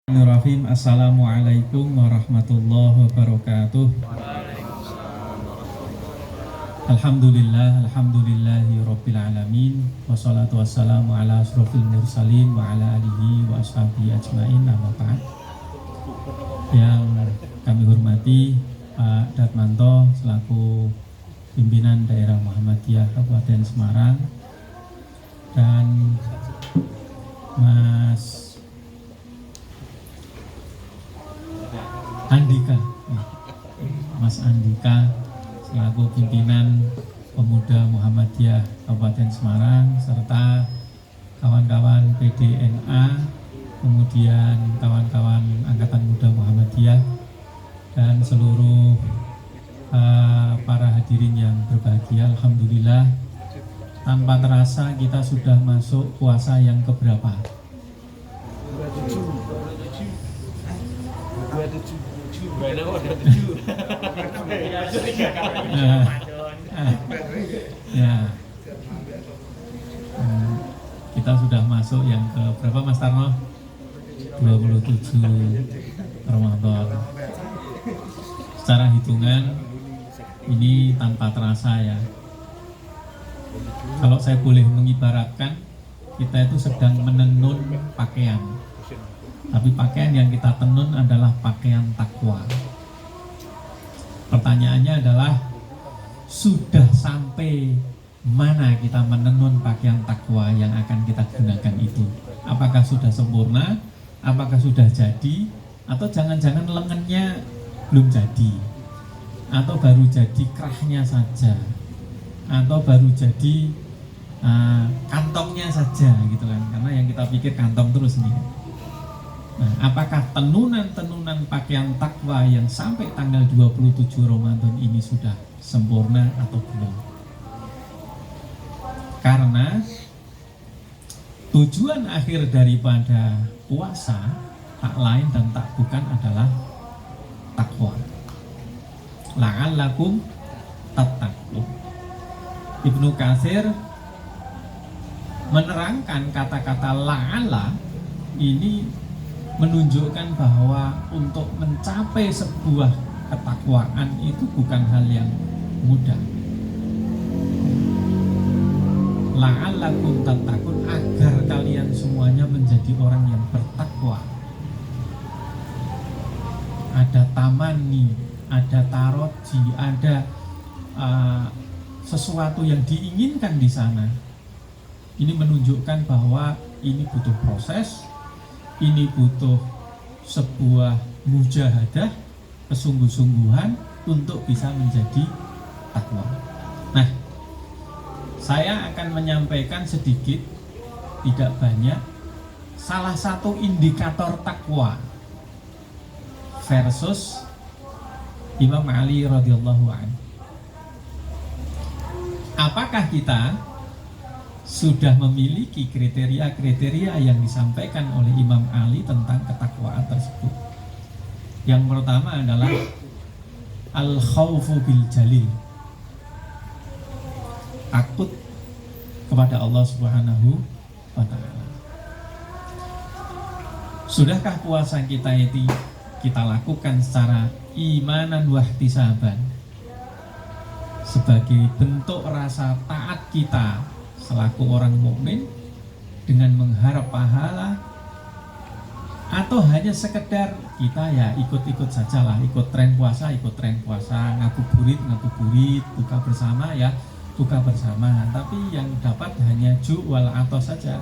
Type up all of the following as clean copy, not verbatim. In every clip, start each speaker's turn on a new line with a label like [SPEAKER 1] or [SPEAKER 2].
[SPEAKER 1] Bismillahirrahmanirrahim. Assalamualaikum warahmatullahi wabarakatuh. Alhamdulillahi rabbil alamin. Wassalatu wassalamu ala asrofil mursalin wa ala alihi wa ashabihi ajmain. Amma ba'd. Yang kami hormati Pak Darmanto selaku pimpinan daerah Muhammadiyah Kabupaten Semarang dan Mas Andika selaku pimpinan pemuda Muhammadiyah Kabupaten Semarang serta kawan-kawan PDNA, kemudian kawan-kawan Angkatan Muda Muhammadiyah dan seluruh para hadirin yang berbahagia. Alhamdulillah, tanpa terasa kita sudah masuk puasa yang keberapa? 27. Ya. Kita sudah masuk yang ke berapa, Mas Tarno? 27 Ramadan. Secara hitungan ini tanpa terasa ya. Kalau saya boleh mengibaratkan, kita itu sedang menenun pakaian. Tapi pakaian yang kita tenun adalah pakaian takwa. Pertanyaannya adalah, sudah sampai mana kita menenun pakaian takwa yang akan kita gunakan itu? Apakah sudah sempurna? Apakah sudah jadi? Atau jangan-jangan lengannya belum jadi? Atau baru jadi kerahnya saja? Atau baru jadi kantongnya saja gitu kan? Karena yang kita pikir kantong terus nih. Nah, apakah tenunan-tenunan pakaian takwa yang sampai tanggal 27 Ramadan ini sudah sempurna atau belum? Karena tujuan akhir daripada puasa tak lain dan tak bukan adalah takwa. La'allakum tattaqun. Ibnu Katsir menerangkan kata-kata la'alla ini menunjukkan bahwa untuk mencapai sebuah ketakwaan itu bukan hal yang mudah. La'allakum tattaqun, agar kalian semuanya menjadi orang yang bertakwa. Ada tamani, ada taroji, ada sesuatu yang diinginkan di sana. Ini menunjukkan bahwa ini butuh proses. Ini butuh sebuah mujahadah, kesungguh-sungguhan untuk bisa menjadi takwa. Nah, saya akan menyampaikan sedikit, tidak banyak, salah satu indikator takwa versus Imam Ali radhiyallahu anhu. Apakah kita sudah memiliki kriteria-kriteria yang disampaikan oleh Imam Ali tentang ketakwaan tersebut? Yang pertama adalah al-khawfu bil jalil, takut kepada Allah Subhanahu wa ta'ala. Sudahkah puasa kita itu kita lakukan secara imanan wahtisaban sebagai bentuk rasa taat kita selaku orang mukmin dengan mengharap pahala, atau hanya sekedar kita ya ikut-ikut saja lah, ikut tren puasa, ngabuburit, buka bersama ya, buka bersama, tapi yang dapat hanya ju' wal atos saja,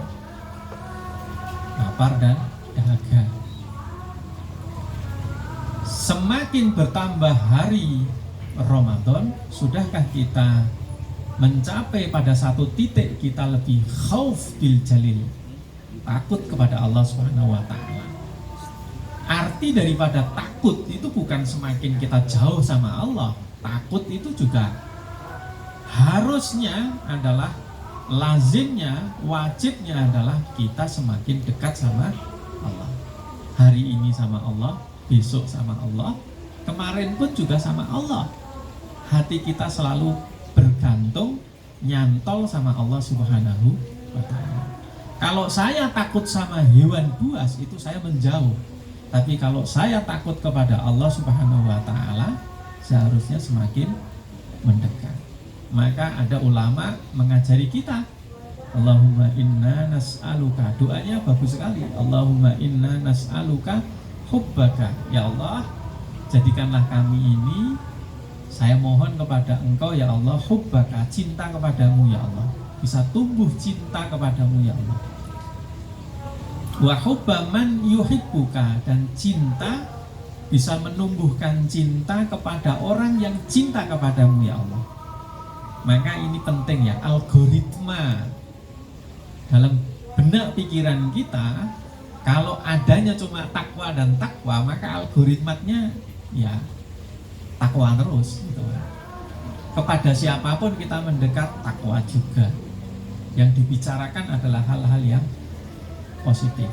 [SPEAKER 1] lapar dan dahaga. Semakin bertambah hari Ramadan, sudahkah kita mencapai pada satu titik kita lebih khauf bil jalil, takut kepada Allah Subhanahu wa ta'ala? Arti daripada takut itu bukan semakin kita jauh sama Allah. Takut itu juga harusnya adalah, lazimnya, wajibnya adalah kita semakin dekat sama Allah. Hari ini sama Allah, besok sama Allah, kemarin pun juga sama Allah. Hati kita selalu bergantung, nyantol sama Allah Subhanahu wa ta'ala. Kalau saya takut sama hewan buas, itu saya menjauh. Tapi kalau saya takut kepada Allah Subhanahu wa taala, seharusnya semakin mendekat. Maka ada ulama mengajari kita, Allahumma inna nas'aluka, doanya bagus sekali, Allahumma inna nas'aluka hubbaka. Ya Allah, jadikanlah kami ini, saya mohon kepada Engkau ya Allah, hubbaka, cinta kepadamu ya Allah, bisa tumbuh cinta kepadamu ya Allah. Wa hubba man yuhibbuka, dan cinta bisa menumbuhkan cinta kepada orang yang cinta kepadamu ya Allah. Maka ini penting ya, algoritma dalam benak pikiran kita. Kalau adanya cuma takwa dan takwa, maka algoritmanya ya takwa terus gitu. Kepada siapapun kita mendekat, takwa juga. Yang dibicarakan adalah hal-hal yang positif.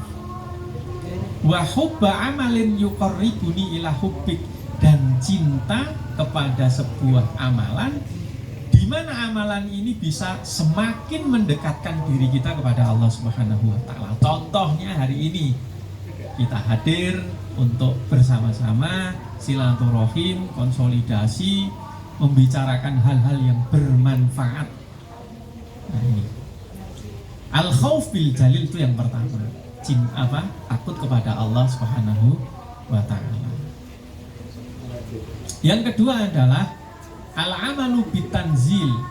[SPEAKER 1] Wa hubba amalin yuqarribuni ila hubbik, dan cinta kepada sebuah amalan di mana amalan ini bisa semakin mendekatkan diri kita kepada Allah Subhanahu wa taala. Contohnya hari ini kita hadir untuk bersama-sama silaturahim, konsolidasi, membicarakan hal-hal yang bermanfaat. Nah, ini al-khauf bil jalil itu yang pertama. Takut kepada Allah Subhanahu wa taala. Yang kedua adalah al-amalu bitanzil.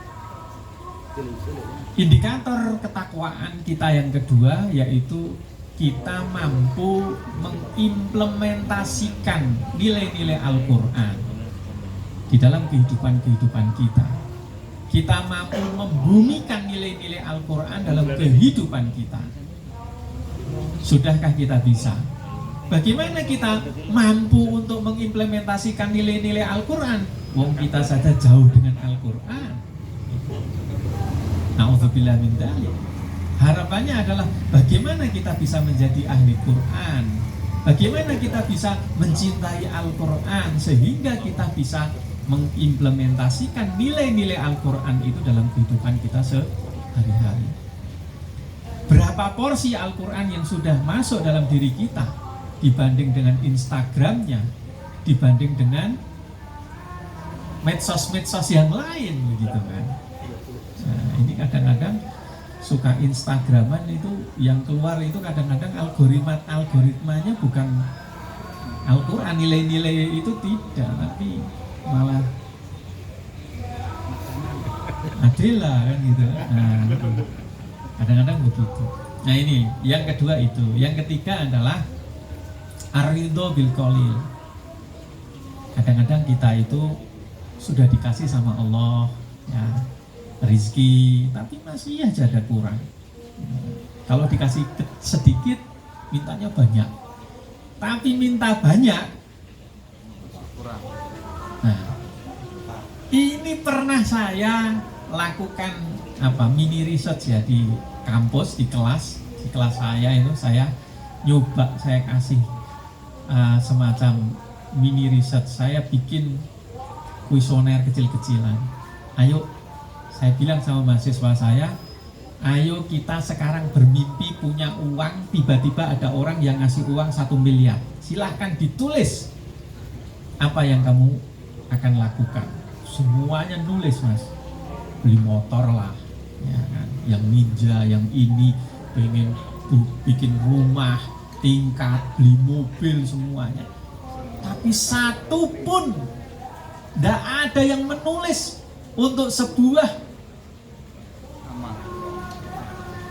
[SPEAKER 1] Indikator ketakwaan kita yang kedua yaitu kita mampu mengimplementasikan nilai-nilai Al-Qur'an di dalam kehidupan kita. Kita mampu membumikan nilai-nilai Al-Qur'an dalam kehidupan kita. Sudahkah kita bisa? Bagaimana kita mampu untuk mengimplementasikan nilai-nilai Al-Qur'an? Wong kita saja jauh dengan Al-Qur'an. Na'udzubillah min dzalik. Harapannya adalah bagaimana kita bisa menjadi ahli Quran, bagaimana kita bisa mencintai Al-Qur'an sehingga kita bisa mengimplementasikan nilai-nilai Al-Qur'an itu dalam kehidupan kita sehari-hari. Berapa porsi Al-Qur'an yang sudah masuk dalam diri kita dibanding dengan Instagramnya, dibanding dengan medsos-medsos yang lain begitu kan. Nah, ini kadang-kadang suka Instagraman itu yang keluar itu kadang-kadang algoritmanya bukan Al-Qur'an, nilai-nilai itu tidak, tapi malah Adela kan gitu. Nah, kadang-kadang begitu. Nah ini yang kedua itu. Yang ketiga adalah ar-ridho bil qalil. Kadang-kadang kita itu sudah dikasih sama Allah ya rizki, tapi masih aja ada kurang. Kalau dikasih sedikit, mintanya banyak. Tapi minta banyak kurang. Nah, ini pernah saya lakukan mini research ya di kampus, di kelas saya itu saya nyoba, saya kasih semacam mini research, saya bikin kuesioner kecil-kecilan. Ayo, saya bilang sama mahasiswa saya, ayo kita sekarang bermimpi punya uang, tiba-tiba ada orang yang ngasih uang 1 miliar. Silahkan ditulis apa yang kamu akan lakukan. Semuanya nulis mas, beli motor lah, ya kan? Yang ninja, yang ini, pengen bikin rumah, tingkat, beli mobil, semuanya. Tapi satu pun tidak ada yang menulis untuk sebuah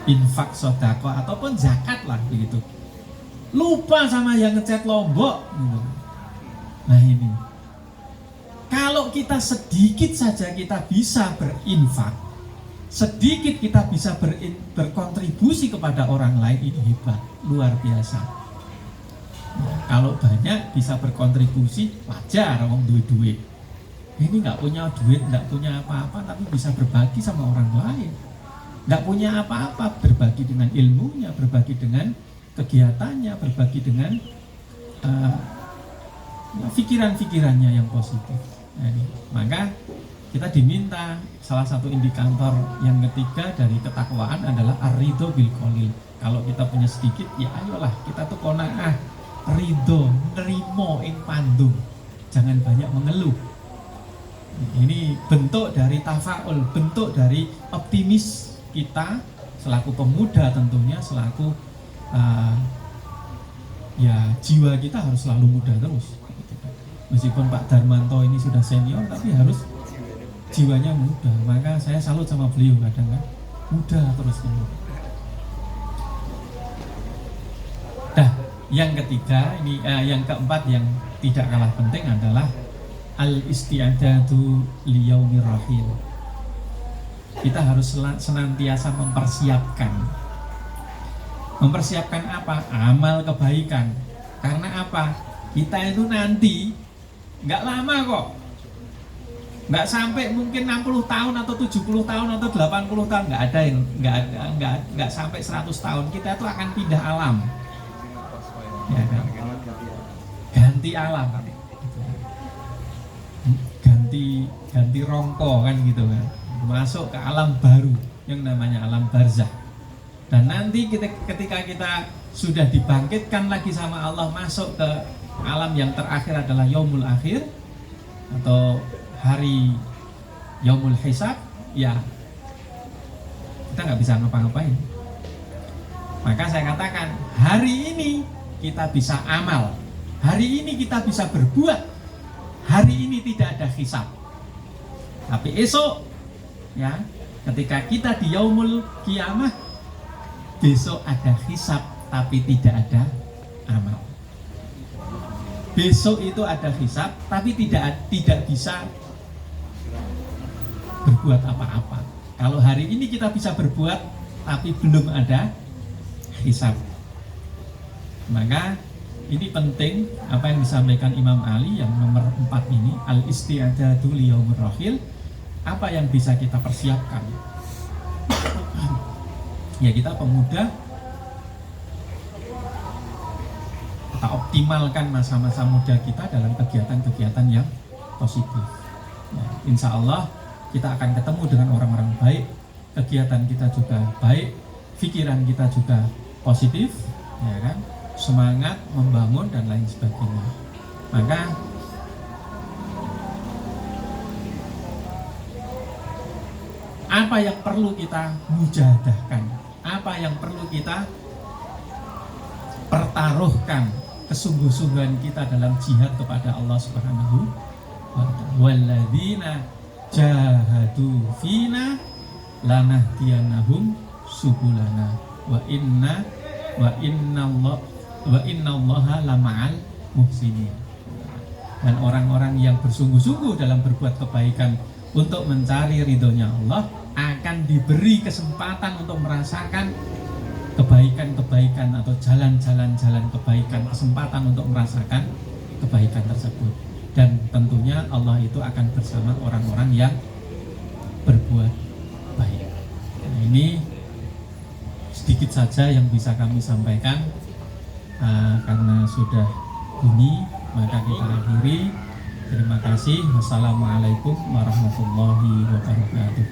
[SPEAKER 1] infak, sedekah ataupun zakat lah begitu. Lupa sama yang ngecat Lombok gitu. Nah ini, kalau kita sedikit saja kita bisa berinfak, sedikit kita bisa berkontribusi kepada orang lain, ini hebat, luar biasa. Nah, kalau banyak bisa berkontribusi, wajar orang duit-duit. Ini nggak punya duit, nggak punya apa-apa, tapi bisa berbagi sama orang lain. Nggak punya apa-apa, berbagi dengan ilmunya, berbagi dengan kegiatannya, berbagi dengan pikiran-pikirannya yang positif. Nah, ini. Maka kita diminta, salah satu indikator yang ketiga dari ketakwaan adalah ar-ridho bil qalil. Kalau kita punya sedikit, ya ayolah kita tuh qanaah, ridho, nerimo ing pandung, jangan banyak mengeluh. Ini bentuk dari tafaul, bentuk dari optimis kita selaku pemuda, tentunya selaku ya jiwa kita harus selalu muda terus. Meskipun Pak Darmanto ini sudah senior, tapi harus jiwanya muda. Maka saya salut sama beliau, kadang kan muda terus gitu. Dah, yang ketiga ini, yang keempat yang tidak kalah penting adalah al-isti'adatu liyaumir rahil. Kita harus senantiasa mempersiapkan. Mempersiapkan apa? Amal kebaikan. Karena apa? Kita itu nanti nggak lama kok. Nggak sampai mungkin 60 tahun atau 70 tahun atau 80 tahun, nggak ada yang nggak sampai 100 tahun. Kita itu akan pindah alam. Ya kan? Ganti alam. Ganti rongko kan gitu kan, masuk ke alam baru yang namanya alam barzakh. Dan nanti ketika kita sudah dibangkitkan lagi sama Allah, masuk ke alam yang terakhir adalah yaumul akhir atau hari yaumul hisab, ya kita nggak bisa ngapa-ngapain. Maka saya katakan, hari ini kita bisa amal, hari ini kita bisa berbuat, hari ini tidak ada hisab. Tapi esok, ya, ketika kita di yaumul kiamah, besok ada hisab, tapi tidak ada amal. Besok itu ada hisab, tapi tidak bisa berbuat apa-apa. Kalau hari ini kita bisa berbuat, tapi belum ada hisab. Maka ini penting apa yang disampaikan Imam Ali yang nomor 4 ini, al-isti'adatu liyaumir rahil. Apa yang bisa kita persiapkan? Ya, kita pemuda, kita optimalkan masa-masa muda kita dalam kegiatan-kegiatan yang positif. Ya, insya Allah kita akan ketemu dengan orang-orang baik, kegiatan kita juga baik, pikiran kita juga positif, ya kan? Semangat membangun dan lain sebagainya. Maka apa yang perlu kita mujahadahkan, apa yang perlu kita pertaruhkan kesungguh-sungguhan kita dalam jihad kepada Allah Subhanahu wa ta'ala. Walladzina jahadu fina lanahdiyannahum subulana wa innallaha lama'al muhsinin. Dan orang-orang yang bersungguh-sungguh dalam berbuat kebaikan untuk mencari ridhonya Allah akan diberi kesempatan untuk merasakan kebaikan-kebaikan atau jalan-jalan kebaikan, kesempatan untuk merasakan kebaikan tersebut. Dan tentunya Allah itu akan bersama orang-orang yang berbuat baik. Nah, ini sedikit saja yang bisa kami sampaikan. Karena sudah bunyi, maka kita akhiri. Terima kasih. Wassalamualaikum warahmatullahi wabarakatuh.